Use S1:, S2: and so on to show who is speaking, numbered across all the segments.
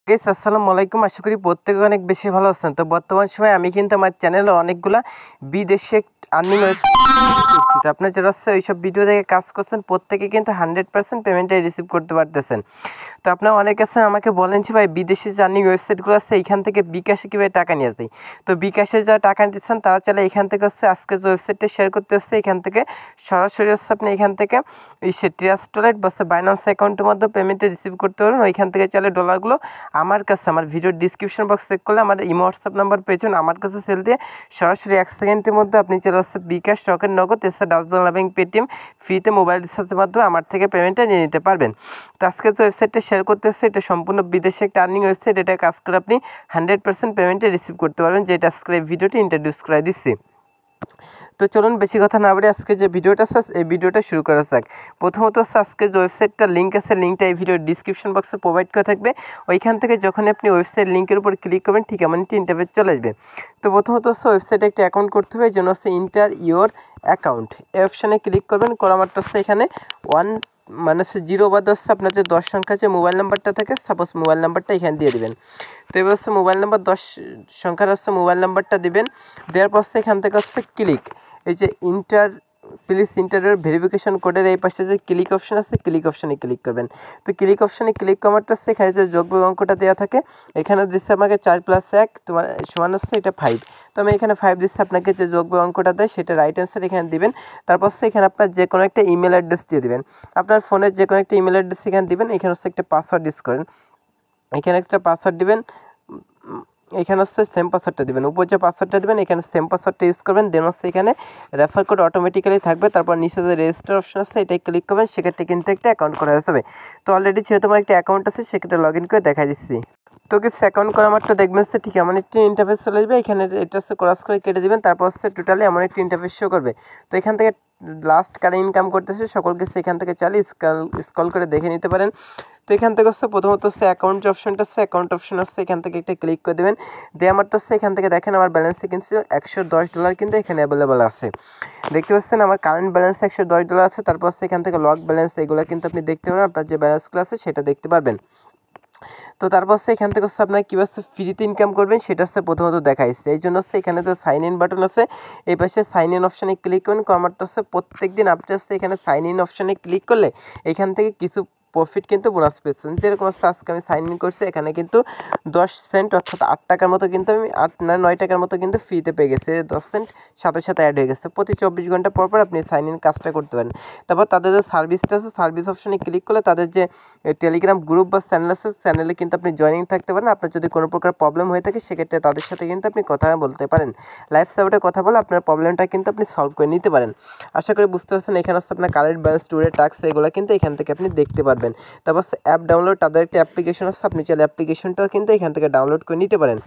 S1: Guys আসসালামু আলাইকুম। আশা করি প্রত্যেকে অনেক বেশি ভালো আছেন। তো বর্তমান সময়ে আমি কিন্তু আমার চ্যানেলে অনেকগুলা বিদেশে আর্নিং ওয়েবসাইট আপনার যারা হচ্ছে ওইসব ভিডিও দেখে কাজ করছেন প্রত্যেকে কিন্তু 100% পেমেন্টটাই রিসিভ করতে পারতেছেন। তো আপনারা অনেক আছে আমাকে বলেন যে ভাই বিদেশি যে আর্নিং ওয়েবসাইটগুলো আছে এইখান থেকে বিকাশে কীভাবে টাকা নিয়ে যায়। তো বিকাশে যারা টাকা নিচ্ছেন তারা চাইলে এখান থেকে হচ্ছে আজকে যে ওয়েবসাইটটা শেয়ার করতে হচ্ছে এখান থেকে সরাসরি হচ্ছে আপনি এখান থেকে ট্রাস্ট ওয়ালেট বা বাইন্যান্স অ্যাকাউন্টের মধ্যে পেমেন্টটা রিসিভ করতে পারবেন। ওইখান থেকে চাইলে ডলারগুলো আমার কাছে আমার ভিডিওর ডিসক্রিপশন বক্স চেক করলে আমার ইমো হোয়াটসঅ্যাপ নাম্বার পেয়েছেন আমার কাছে সেল দিয়ে সরাসরি 1 সেকেন্ডের মধ্যে আপনি চলে আসছে বিকাশ রকেট নগদ এছাড়া ডাচবাংলা ব্যাংক পেটিএম ফ্রিতে মোবাইল রিচার্জের মাধ্যমে আমার থেকে পেমেন্টটা নিয়ে নিতে পারবেন। তো আজকে যে ওয়েবসাইটটা শেয়ার করতে হচ্ছে এটা সম্পূর্ণ বিদেশে একটা আর্নিং ওয়েবসাইট। এটা কাজ করে আপনি 100% পেমেন্টে রিসিভ করতে পারবেন, যেটা আজকে এই ভিডিওটি ইন্ট্রোডিউস করে দিচ্ছি। তো চলুন বেশি কথা না বলে আজকে যে ভিডিওটা আছে এই ভিডিওটা শুরু করা যাক। প্রথমত হচ্ছে আজকে যে ওয়েবসাইটটা লিঙ্ক আছে লিঙ্কটা এই ভিডিওর ডিসক্রিপশন বক্সে প্রোভাইড করা থাকবে। ওইখান থেকে যখন আপনি ওয়েবসাইট লিঙ্কের উপর ক্লিক করবেন ঠিক এমনটি ইন্টারফেস চলে আসবে। তো প্রথমত হচ্ছে ওয়েবসাইটে একটা অ্যাকাউন্ট করতে হবে, এই জন্য হচ্ছে ইন্টার ইওর অ্যাকাউন্ট এই অপশানে ক্লিক করবেন। করা মাত্র হচ্ছে এখানে 1 মানে হচ্ছে 0 বাদ হচ্ছে আপনার যে 10 সংখ্যা যে মোবাইল নাম্বারটা থাকে সাপোজ মোবাইল নাম্বারটা এখানে দিয়ে দেবেন। তো এবার হচ্ছে মোবাইল নাম্বার 10 সংখ্যার হচ্ছে মোবাইল নাম্বারটা দিবেন। দেওয়ার পর এখান থেকে হচ্ছে ক্লিক এই যে প্লিজ ইন্টারের ভেরিফিকেশন কোডের এই পাশে যে ক্লিক অপশন আছে ক্লিক অপশানে ক্লিক করবেন। তো ক্লিক অপশানে ক্লিক করাটা হচ্ছে এখানে যে যোগ অঙ্কটা দেওয়া থাকে এখানে দিচ্ছে আমাকে 4 + 1 তোমার সমান হচ্ছে এটা 5। তো আমি এখানে 5 দিচ্ছি, আপনাকে যে যোগ অঙ্কটা দেয় সেটা রাইট অ্যান্সার এখানে দিবেন। তারপর হচ্ছে এখানে আপনার যে কোনো একটা ইমেল অ্যাড্রেস দিয়ে দিবেন, আপনার ফোনের যে কোনো একটা ইমেল অ্যাড্রেস এখানে দিবেন। এখানে হচ্ছে একটা পাসওয়ার্ড ইউজ করেন, এখানে একটা পাসওয়ার্ড দিবেন, এখানে হচ্ছে সেম পাসওয়ার্ডটা দেবেন। উপর যে পাসওয়ার্ডটা দেবেন এখানে সেম পাসওয়ার্ডটা ইউজ করবেন। দেন হচ্ছে এখানে রেফার কোড অটোমেটিক্যালি থাকবে। তারপর নিচে যে রেজিস্টার অপশন আছে এটাই ক্লিক করবেন, সেক্ষেত্রে কিন্তু একটা অ্যাকাউন্ট করা যাবে। তো অলরেডি যেহেতু আমার একটা অ্যাকাউন্ট আছে সেক্ষেত্রে লগ ইন করে দেখা দিচ্ছি। তো কিছু অ্যাকাউন্ট করা মাত্র দেখবেন হচ্ছে ঠিক এমন একটি ইন্টারফেস চলে আসবে। এখানে এটা হচ্ছে ক্রস করে কেটে দেবেন, তারপর হচ্ছে টোটালি এমন একটি ইন্টারফেস শো করবে। তো এখান থেকে লাস্ট কারে ইনকাম করতেছে সকলকে এখান থেকে চালিয়ে স্ক্রল করে দেখে নিতে পারেন। তো এখান থেকে হচ্ছে প্রথমত হচ্ছে অ্যাকাউন্ট যে অপশনটা আছে অ্যাকাউন্ট অপশন হচ্ছে এখান থেকে একটা ক্লিক করে দেবেন। দিয়ে আমারটা হচ্ছে এখান থেকে দেখেন আমার ব্যালেন্সে কিন্তু $110 কিন্তু এখানে অ্যাভেলেবল আছে। দেখতে পাচ্ছেন আমার কারেন্ট ব্যালেন্স $110 আছে। তারপর হচ্ছে এখান থেকে লক ব্যালেন্স এগুলো কিন্তু আপনি দেখতে পারেন, আপনার যে ব্যালেন্সগুলো আছে সেটা দেখতে পারবেন। তো তারপর হচ্ছে এখান থেকে হচ্ছে আপনার কীভাবে ফ্রিতে ইনকাম করবেন সেটা হচ্ছে প্রথমত দেখাইছে। এই জন্য হচ্ছে এখানে যে সাইন ইন বাটন আছে এই পাশে সাইন ইন অপশানে ক্লিক করুন। আমারটা হচ্ছে প্রত্যেক দিন আপনি হচ্ছে এখানে সাইন ইন অপশানে ক্লিক করলে এখান থেকে কিছু প্রফিট কিন্তু বোনাস পেয়েছেন। যেরকম হচ্ছে আজকে আমি সাইন ইন করছি এখানে কিন্তু 10 সেন্ট অর্থাৎ 8 টাকার মতো কিন্তু আমি 9 টাকার মতো কিন্তু ফ্রিতে পেয়ে গেছে। 10 সেন্ট সাথে সাথে অ্যাড হয়ে গেছে। প্রতি 24 ঘন্টা পর পর আপনি সাইন ইন কাজটা করতে পারেন। তারপর তাদের যে সার্ভিসটা আছে সার্ভিস অপশানে ক্লিক করলে তাদের যে টেলিগ্রাম গ্রুপ বা চ্যানেল আছে চ্যানেলে কিন্তু আপনি জয়েনিং থাকতে পারেন। আপনার যদি কোনো প্রকার প্রবলেম হয়ে থাকে সেক্ষেত্রে তাদের সাথে কিন্তু আপনি কথা বলতে পারেন, লাইভ সাপোর্টে কথা বলে আপনার প্রবলেমটা কিন্তু আপনি সলভ করে নিতে পারেন। আশা করি বুঝতে পারছেন। এখানে হচ্ছে আপনার কারেন্ট ব্যালেন্স টুডে টাস্ক এগুলো কিন্তু এখান থেকে আপনি দেখতে পারবেন। তারপর অ্যাপ ডাউনলোড তাদের একটা অ্যাপ্লিকেশন আছে, আপনি চাইলে অ্যাপ্লিকেশনটা কিন্তু এখান থেকে ডাউনলোড করে নিতে পারেন।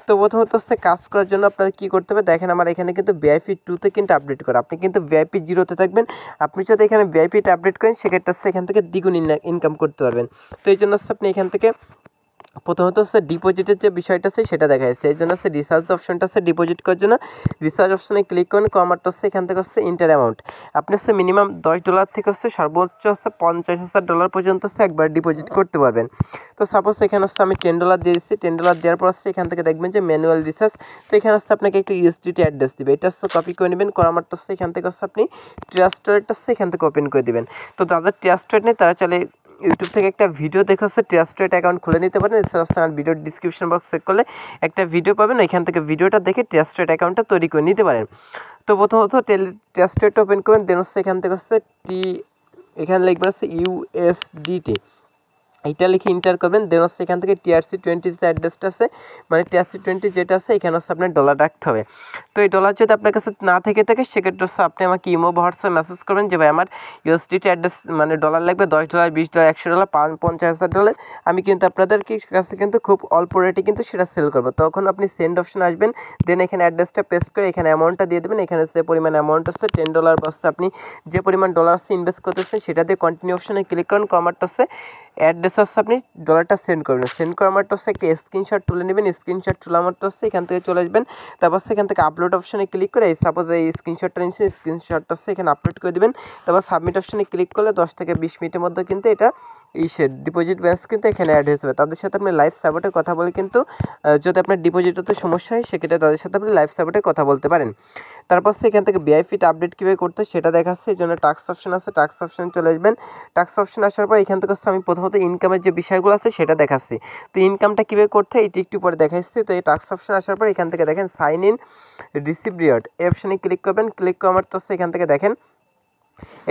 S1: তো প্রথমত হচ্ছে কাজ করার জন্য আপনার কী করতে হবে দেখেন আমার এখানে কিন্তু VIP 2-তে কিন্তু আপডেট করা, আপনি কিন্তু VIP 0-তে থাকবেন। আপনি যদি এখানে VIP-তে আপডেট করেন সেক্ষেত্রে হচ্ছে এখান থেকে দ্বিগুণ ইনকাম করতে পারবেন। তো এই জন্য হচ্ছে আপনি এখান থেকে প্রথমত হচ্ছে ডিপোজিটের যে বিষয়টা আছে সেটা দেখা যাচ্ছে। এই জন্য হচ্ছে রিচার্জ অপশনটা আছে ডিপোজিট করার জন্য রিচার্জ অপশনে ক্লিক করেন। আমারটা হচ্ছে এখান থেকে হচ্ছে ইন্টার অ্যামাউন্ট আপনি হচ্ছে মিনিমাম $10 থেকে হচ্ছে সর্বোচ্চ হচ্ছে $50,000 পর্যন্ত হচ্ছে একবার ডিপোজিট করতে পারবেন। তো সাপোজ এখানে হচ্ছে আমি $10 দিয়ে দিচ্ছি। $10 দেওয়ার পর হচ্ছে এখান থেকে দেখবেন যে ম্যানুয়াল রিচার্জ। তো এখানে হচ্ছে আপনাকে একটা USDT অ্যাড্রেস দিবে, এটা হচ্ছে কপি করে নেবেন। আমারটা হচ্ছে এখান থেকে হচ্ছে আপনি ট্রাস্ট ওয়ালেটটা হচ্ছে এখান থেকে ওপেন করে দেবেন। তো যাদের ট্রাস্ট ওয়ালেট নেই তারা চলে ইউটিউব থেকে একটা ভিডিও দেখে হচ্ছে ট্রাস্ট ওয়ালেট অ্যাকাউন্ট খুলে নিতে পারেন। এছাড়া আমার ভিডিওর ডিসক্রিপশন বক্স চেক করলে একটা ভিডিও পাবেন, এখান থেকে ভিডিওটা দেখে ট্রাস্ট ওয়ালেট অ্যাকাউন্টটা তৈরি করে নিতে পারেন। তো প্রথমত ট্রাস্ট ওয়ালেটটা ওপেন করবেন। দেন হচ্ছে এখান থেকে হচ্ছে এখানে লিখবেন হচ্ছে USDT, এইটা লিখে ইন্টার করবেন। দেন হচ্ছে এখান থেকে TRC20 যে অ্যাড্রেসটা আছে মানে TRC20 যেটা আছে এখানে হচ্ছে আপনার ডলার রাখতে হবে। তো এই ডলার যদি আপনার কাছে না থেকে থাকে সেক্ষেত্রে হচ্ছে আপনি আমাকে ইমো বা হোয়াটসঅ্যাপে মেসেজ করবেন যে ভাই আমার USDT অ্যাড্রেস মানে ডলার লাগবে $10, $20, $100, $50,000। আমি কিন্তু আপনাদের কাছে কিন্তু খুব অল্প রেটে কিন্তু সেটা সেল করবো। তখন আপনি সেন্ড অপশন আসবেন, দেন এখানে অ্যাড্রেসটা পেস্ট করে এখানে অ্যামাউন্টটা দিয়ে দেবেন। এখানে যে পরিমাণ অ্যামাউন্ট হচ্ছে $10 বা আপনি যে পরিমাণ ডলার হচ্ছে ইনভেস্ট করতেছেন সেটা দিয়ে কন্টিনিউ অপশনে ক্লিক করুন। কমারটা হচ্ছে অ্যাড্রেস হচ্ছে আপনি ডলারটা সেন্ড করবেন। সেন্ড করার মাত্র হচ্ছে একটা স্ক্রিনশট তুলে নেবেন। স্ক্রিনশট তোলা মাত্র হচ্ছে এখান থেকে চলে আসবেন। তারপর সেখান থেকে আপলোড অপশনে ক্লিক করে সাপোজ এই স্ক্রিনশটটা নিচ্ছে স্ক্রিনশটটা হচ্ছে এখানে আপলোড করে দেবেন। তারপর সাবমিট অপশনে ক্লিক করলে 10 থেকে 20 মিনিটের মধ্যে কিন্তু এটা ডিপোজিট ব্যালেন্স কিন্তু এখানে অ্যাড হয়ে যাবে। তাদের সাথে আপনি লাইভ সাপোর্টে কথা বলে কিন্তু যদি আপনার ডিপোজিট হতে সমস্যা হয় সেক্ষেত্রে তাদের সাথে আপনি লাইভ সাপোর্টে কথা বলতে পারেন। তারপর এখান থেকে ভিআইপিটা আপডেট কীভাবে করতে সেটা দেখাচ্ছে। এই জন্য টাস্ক অপশন আছে, টাস্ক অপশনে চলে আসবেন। টাস্ক অপশন আসার পর এখান থেকে আমি প্রথমত ইনকামের যে বিষয়গুলো আছে সেটা দেখাচ্ছি। তো ইনকামটা কীভাবে করতে হয় এটি একটু পরে দেখাচ্ছি। তো এই টাস্ক অপশন আসার পর এখান থেকে দেখেন সাইন ইন রিসিভ রিওয়ার্ড এই অপশানে ক্লিক করবেন। ক্লিক করার তো এখান থেকে দেখেন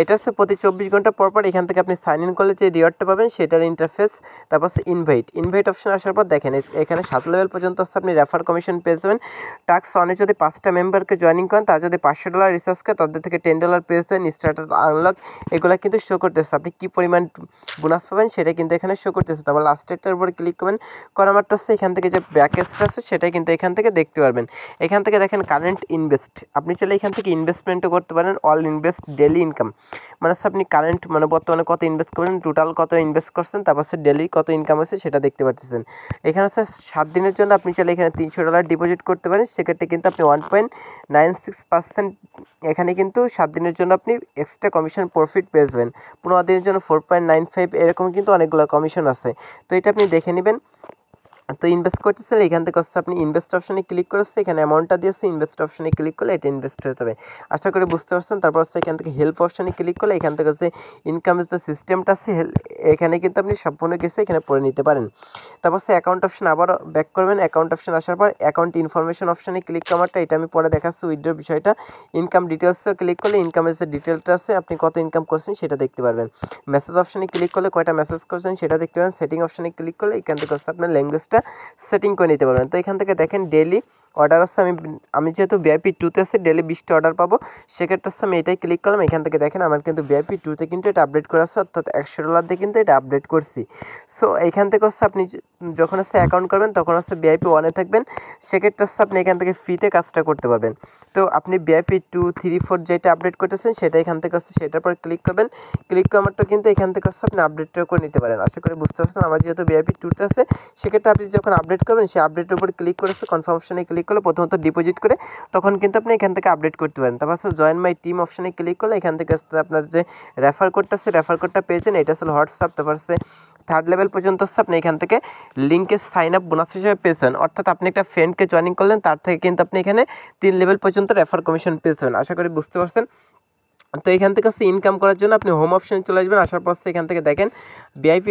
S1: এটা হচ্ছে প্রতি 24 ঘন্টা পর পর এখান থেকে আপনি সাইন ইন করলে যে রিওয়ার্ডটা পাবেন সেটার ইন্টারফেস। তারপর ইনভাইট অপশন আসার পর দেখেন এখানে 7 লেভেল পর্যন্ত আপনি রেফার কমিশন পেয়ে যাবেন। টাস্ক অনে যদি 5টা মেম্বারকে জয়েনিং করেন, তার যদি $500 রিচার্জ করে তাদের থেকে $10 পেয়ে যান। স্টার্টার আনলক এগুলো কিন্তু শো করতেছে, আপনি কী পরিমাণ বোনাস পাবেন সেটা কিন্তু এখানে শো করতেছে। তারপর লাস্টেরটার উপরে ক্লিক করবেন, করা মাত্র এখান থেকে যে প্যাকেজটা আছে সেটাই কিন্তু এখান থেকে দেখতে পারবেন। এখান থেকে দেখেন কারেন্ট ইনভেস্ট, আপনি চাইলে এখান থেকে ইনভেস্টমেন্টও করতে পারেন। অল ইনভেস্ট ডেলি ইনকাম মানে আপনি কারেন্ট মানে বর্তমানে কত ইনভেস্ট করবেন, টোটাল কত ইনভেস্ট করছেন, তারপর ডেলি কত ইনকাম আছে সেটা দেখতে পাচ্ছেন। এখানে আছে 7 দিনের জন্য আপনি চাইলে এখানে $300 ডিপোজিট করতে পারেন। সেক্ষেত্রে কিন্তু আপনি 1.96% এখানে কিন্তু 7 দিনের জন্য আপনি এক্সট্রা কমিশন প্রফিট পেয়ে যাবেন। 15 দিনের জন্য 4.95 এরকম কিন্তু অনেকগুলো কমিশন আছে। তো এটা আপনি দেখে নেবেন। তো ইনভেস্ট করতেছেন এখান থেকে আপনি ইনভেস্ট অপশনে ক্লিক করেছে, এখানে অ্যামাউন্টটা দিয়েছে, ইনভেস্ট অপশনে ক্লিক করলে এটা ইনভেস্ট হয়ে যাবে। আশা করি বুঝতে পারছেন। তারপর এখান থেকে হেল্প অপশনে ক্লিক করলে এখান থেকে ইনকামের যে সিস্টেমটা আছে এখানে কিন্তু আপনি সম্পূর্ণ কিছু এখানে পড়ে নিতে পারেন। তারপর অ্যাকাউন্ট অপশন আবার ব্যাক করবেন। অ্যাকাউন্ট অপশন আসার পর অ্যাকাউন্ট ইনফরমেশন অপশনে ক্লিক করাটা এটা আমি পরে দেখাচ্ছি উইথড্রর বিষয়টা। ইনকাম ডিটেলসে ক্লিক করলে ইনকামের যে ডিটেলটা আছে আপনি কত ইনকাম করছেন সেটা দেখতে পারবেন। মেসেজ অপশনে ক্লিক করলে কয়টা মেসেজ করছেন সেটা দেখতে পারেন। সেটিং অপশনে ক্লিক করলে এখান থেকে আপনার ল্যাঙ্গুয়েজটা সেটিং করে নিতে পারবেন। তো এখান থেকে দেখেন ডেলি অর্ডার আসছে, আমি যেহেতু VIP 2-তে আছে ডেলি 20টা অর্ডার পাবো, সেক্ষেত্রে আমি এটাই ক্লিক করলাম। এখান থেকে দেখেন আমার কিন্তু VIP 2-তে কিন্তু এটা আপডেট করা আছে, অর্থাৎ $100 দিয়ে কিন্তু এটা আপডেট করছি। সো এখান থেকে আপনি যখন অ্যাকাউন্ট করবেন তখন VIP 1-এ থাকবেন, সেক্ষেত্রে আপনি এখান থেকে ফ্রিতে কাজটা করতে পারবেন। তো আপনি VIP 2, 3, 4 যেটা আপডেট করতেছেন সেটা এখান থেকে সেটার পর ক্লিক করবেন। ক্লিক করার মাত্র কিন্তু এখান থেকে আপনি আপডেটটা করে নিতে পারেন। আশা করি বুঝতে পারছেন। আমার যেহেতু VIP 2-তে আছে সেক্ষেত্রে আপনি যখন আপডেট করবেন সেই আপডেটের উপর ক্লিক করে কনফার্ম অপশনে ক্লিক করলে প্রথমত ডিপোজিট করে তখন কিন্তু আপনি এখান থেকে আপডেট করতে পারেন। তারপর জয়েন মাই টিম অপশনে ক্লিক করলে এখান থেকে আপনার যে রেফার কোডটা আছে রেফার কোডটা পেয়েছেন, এটা আসলে হোয়াটসঅ্যাপ। তারপর 3rd লেভেল পর্যন্ত আপনি এখান থেকে লিঙ্কে সাইন আপ বোনাস হিসেবে পেয়েছেন, অর্থাৎ আপনি একটা ফ্রেন্ডকে জয়েনিং করলেন তার থেকে কিন্তু আপনি এখানে 3 লেভেল পর্যন্ত রেফার কমিশন পেয়েছেন। আশা করি বুঝতে পারছেন। তো এখান থেকে ইনকাম করার জন্য আপনি হোম অপশনে চলে আসবেন। আসার পর এখান থেকে দেখেন VIP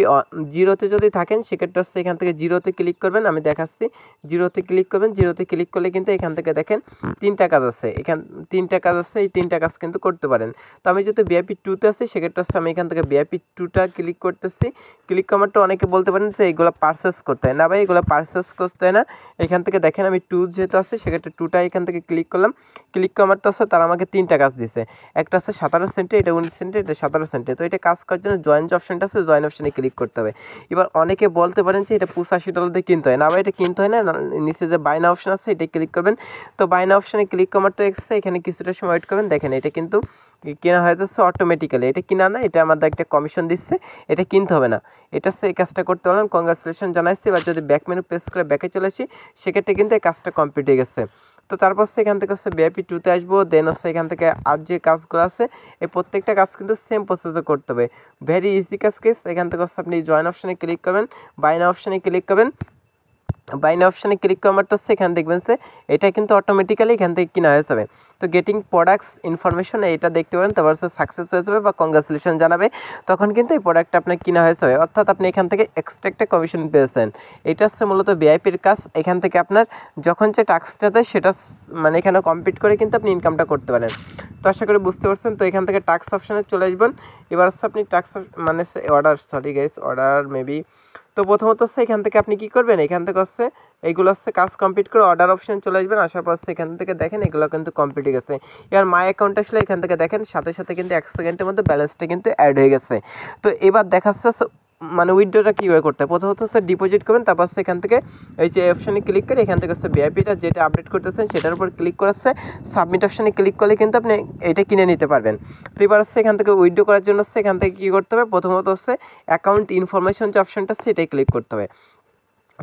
S1: 0-তে যদি থাকেন সেক্ষেত্রে এখান থেকে 0-তে ক্লিক করবেন। আমি দেখাচ্ছি 0-তে ক্লিক করবেন। 0-তে ক্লিক করলে কিন্তু এখান থেকে দেখেন 3টা কাজ আছে, এখান 3টা কাজ আছে, এই 3টা কাজ কিন্তু করতে পারেন। তো আমি যেহেতু VIP 2-তে আছি সেক্ষেত্রে আমি এখান থেকে VIP 2টা ক্লিক করতেছি। ক্লিক করারটা অনেকে বলতে পারেন যে এইগুলো পারচেস করতে হয় না, ভাই এগুলো পারচেস করতে হয় না। এখান থেকে দেখেন আমি 2 যেহেতু আছে সেক্ষেত্রে 2টা এখান থেকে ক্লিক করলাম। ক্লিক করারটা তারা আমাকে 3টা কাজ দিছে, একটা আছে 17 সেন্টে, এটা 19 সেন্টে, এটা 17 সেন্টে। তো এটা কাজ করার জন্য জয়েন যে অপশনটা আছে জয়েন অপশনে ক্লিক করতে হবে। এবার অনেকে বলতে পারেন যে এটা $85 দিয়ে কিনতে হয় না, বা এটা কিনতে হয় না, নিচে যে বাইনা অপশন আছে এটা ক্লিক করবেন। তো বাইনা অপশনে ক্লিক করারটা এখানে কিছুটা সময় ওয়েট করবেন। দেখেন এটা কিন্তু কেনা হয়ে যাচ্ছে অটোমেটিক্যালি, এটা কিনা না, এটা আমাদের একটা কমিশন দিচ্ছে, এটা কিনতে হবে না। এটা এই কাজটা করতে পারলাম, কংগ্রাচুলেশন জানাচ্ছি। এবার যদি ব্যাক মেনু প্রেস করে ব্যাকে চলে আসি সেক্ষেত্রে কিন্তু এই কাজটা কমপ্লিট হয়ে গেছে। তো তারপর এখান থেকে VIP 2-তে আসবো। দেন এখান থেকে আর যে কাজগুলো আছে এই প্রত্যেকটা কাজ কিন্তু সেম প্রসেসে করতে হবে, ভেরি ইজি কাজ কেস। এখান থেকে আপনি জয়েন অপশনে ক্লিক করবেন, বাইনা অপশনে ক্লিক করবেন। বাইনা অপশনে ক্লিক করার মাত্র এখানে দেখবেন যে এটা কিন্তু অটোমেটিক্যালি এখান থেকে কিনা হয়ে যাবে। তো গেটিং প্রোডাক্টস ইনফরমেশন এটা দেখতে পারেন, তারপর সাকসেস হয়ে যাবে বা কংগ্রাচুলেশন জানাবে, তখন কিন্তু এই প্রোডাক্টটা আপনার কিনা হয়ে যাবে, অর্থাৎ আপনি এখান থেকে এক্সট্রা একটা কমিশন পেয়েছেন। এটা হচ্ছে মূলত ভিআইপির কাজ। এখান থেকে আপনার যখন যে টাস্কটা দেয় সেটা মানে এখানে কমপ্লিট করে কিন্তু আপনি ইনকামটা করতে পারেন। তো আশা করি বুঝতে পারছেন। তো এখান থেকে টাস্ক অপশনে চলে আসবেন। এবার হচ্ছে আপনি টাস্ক মানে অর্ডার মেবি। তো প্রথমত এখান থেকে আপনি কি করবেন, এখান থেকে এইগুলো কাজ কমপ্লিট করে অর্ডার অপশন চলে আসবেন। আসার পর এখান থেকে দেখেন এগুলো কিন্তু কমপ্লিট হয়ে গেছে। এবার মাই অ্যাকাউন্ট আসলে এখান থেকে দেখেন সাথে সাথে কিন্তু 1 সেকেন্ডের মধ্যে ব্যালেন্সটা কিন্তু অ্যাড হয়ে গেছে। তো এবার দেখাচ্ছে মানে উইথড্রটা কীভাবে করতে হয়। প্রথমত ডিপোজিট করবেন, তারপর এখান থেকে এই যে অপশানে ক্লিক করে এখান থেকে ভিআইপিটা যেটা আপডেট করতেছেন সেটার উপর ক্লিক করে সাবমিট অপশানে ক্লিক করলে কিন্তু আপনি এটা কিনে নিতে পারবেন। তো এবার এখান থেকে উইথড্র করার জন্য এখান থেকে কী করতে হবে, প্রথমত অ্যাকাউন্ট ইনফরমেশন যে অপশানটা সেটাই ক্লিক করতে হবে।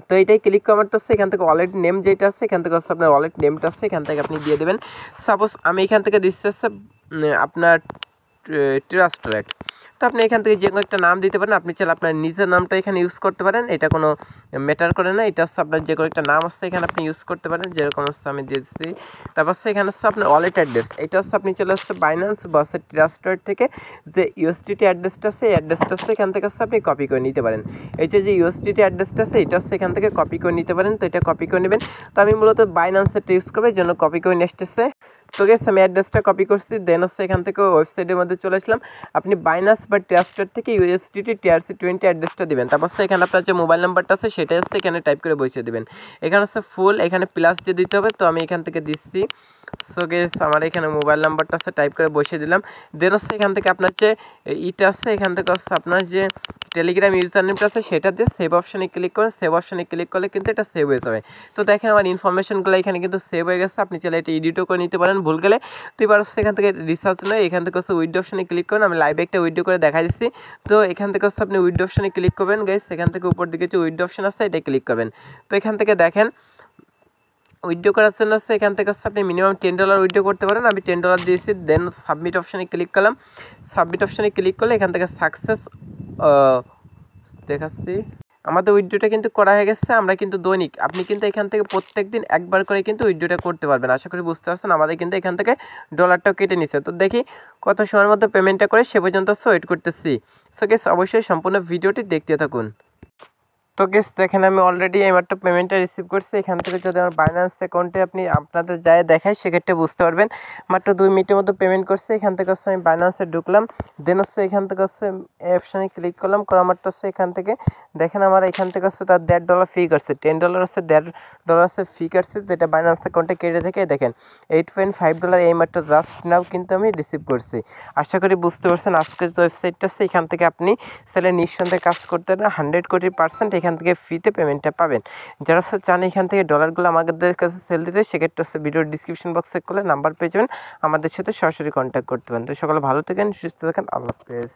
S1: তো এইটাই ক্লিক করারটা এখান থেকে ওয়ালেট নেম যেটা আছে এখান থেকে আপনার ওয়ালেট নেমটা আছে এখান থেকে আপনি দিয়ে দেবেন। সাপোজ আমি এখান থেকে দিচ্ছি আপনার ট্রাস্টলেট। তো আপনি এখান থেকে যে কোনো একটা নাম দিতে পারেন, আপনি চাইলে আপনার নিজের নামটা এখানে ইউজ করতে পারেন, এটা কোনো ম্যাটার করে না। এটা হচ্ছে আপনার যে কোনো একটা নাম আছে এখানে আপনি ইউজ করতে পারেন, যেরকম হচ্ছে আমি দিয়ে দিচ্ছি। তারপর হচ্ছে এখানে হচ্ছে আপনার ওয়ালেট অ্যাড্রেস, এটা হচ্ছে আপনি চলে আসছে বাইন্যান্স বা হচ্ছে ট্রাস্টলেট থেকে যে ইউএসডিটি অ্যাড্রেসটা আছে এই অ্যাড্রেসটা হচ্ছে এখান থেকে হচ্ছে আপনি কপি করে নিতে পারেন। এই যে ইউএসডিটি অ্যাড্রেসটা আছে এটা হচ্ছে এখান থেকে কপি করে নিতে পারেন, তো এটা কপি করে নেবেন। তো আমি মূলত বাইন্যান্সেরটা ইউজ করবো, এই জন্য কপি করে নিয়ে আসতেছে। তো গেস আমি অ্যাড্রেসটা কপি করছি, দেন হচ্ছে এখান থেকে ওয়েবসাইটের মধ্যে চলে আসলাম। আপনি বাইন্যান্স বা ট্রাস্টলেট থেকে ইউএসডিটি TRC20 অ্যাড্রেসটা দিবেন, তারপর হচ্ছে এখানে আপনার যে মোবাইল নাম্বারটা আছে সেটা হচ্ছে এখানে টাইপ করে বসিয়ে দেবেন। এখানে হচ্ছে ফুল, এখানে প্লাস দিয়ে দিতে হবে, তো আমি এখান থেকে দিচ্ছি। সো গেস আমার এখানে মোবাইল নাম্বারটা আছে টাইপ করে বসিয়ে দিলাম। দেন হচ্ছে এখান থেকে আপনার যে ইটা আছে এখান থেকে হচ্ছে আপনার যে টেলিগ্রাম ইউজার নেমটা আছে সেটা দিয়ে সেভ অপশানে ক্লিক করেন। সেভ অপশানে ক্লিক করলে কিন্তু এটা সেভ হয়ে যাবে। তো দেখেন আমার ইনফরমেশনগুলো এখানে কিন্তু সেভ হয়ে গেছে। আপনি চাইলে এটা এডিটও করে নিতে পারেন ভুল গেলে। তো এবার হচ্ছে এখান থেকে রিসার্চ নয়, এখান থেকে হচ্ছে উইডো অপশানে ক্লিক করেন। আমি লাইভে একটা উইডো করে দেখা দিচ্ছি। তো এখান থেকে হচ্ছে আপনি উইডো অপশানে ক্লিক করবেন গাইস, এখান থেকে উপর দিকে যে উইডো অপশান আছে এটা ক্লিক করবেন। তো এখান থেকে দেখেন উইথড্র করার জন্য হচ্ছে এখান থেকে হচ্ছে আপনি মিনিমাম $10 উইথড্র করতে পারেন। আমি $10 দিয়েছি, দেন সাবমিট অপশানে ক্লিক করলাম। সাবমিট অপশানে ক্লিক করলে এখান থেকে সাকসেস দেখাচ্ছি। আমাদের উইথড্রটা কিন্তু করা হয়ে গেছে। আমরা কিন্তু দৈনিক আপনি কিন্তু এখান থেকে প্রত্যেক দিন একবার করে কিন্তু উইথড্রটা করতে পারবেন। আশা করি বুঝতে পারছেন। আমাদের কিন্তু এখান থেকে ডলারটাও কেটে নিচ্ছে। তো দেখি কত সময়ের মধ্যে পেমেন্টটা করে সে পর্যন্ত ওয়েট করতেছি। সো গেস অবশ্যই সম্পূর্ণ ভিডিওটি দেখতে থাকুন। তো গেস দেখেন আমি অলরেডি এইমাত্র পেমেন্টটা রিসিভ করছি। এখান থেকে যদি আমার বাইন্যান্স অ্যাকাউন্টে আপনি আপনাদের যায় দেখায় সেক্ষেত্রে বুঝতে পারবেন। মাত্র 2 মিনিটের মধ্যে পেমেন্ট করছে। এখান থেকে হচ্ছে আমি বাইন্যান্সে ঢুকলাম, দেন হচ্ছে এখান থেকে হচ্ছে অপশানে ক্লিক করলাম। করা মাত্র হচ্ছে এখান থেকে দেখেন আমার এখান থেকে হচ্ছে তার $1.5 ফি কাটছে, $10 হচ্ছে $1.5 হচ্ছে ফি কাটছে, যেটা বাইন্যান্স অ্যাকাউন্টে কেটে থেকে দেখেন $8.5 এইমাত্র জাস্ট নাও কিন্তু আমি রিসিভ করছি। আশা করি বুঝতে পারছেন। আজকের যে ওয়েবসাইটটা আছে এখান থেকে আপনি সেলে নিঃসন্দেহে কাজ করতে পারেন। 100% এখান থেকে ফ্রিতে পেমেন্টটা পাবেন। যারা চান এখান থেকে ডলারগুলো আমাদের কাছে সেল দিতে, সেক্ষেত্রে হচ্ছে ভিডিওর ডিসক্রিপশন বক্স চেক করলে নাম্বার পেয়ে যাবেন, আমাদের সাথে সরাসরি কন্ট্যাক্ট করতে পারেন। তো সকালে ভালো থাকেন, সুস্থ থাকেন, আল্লাহ হাফেজ।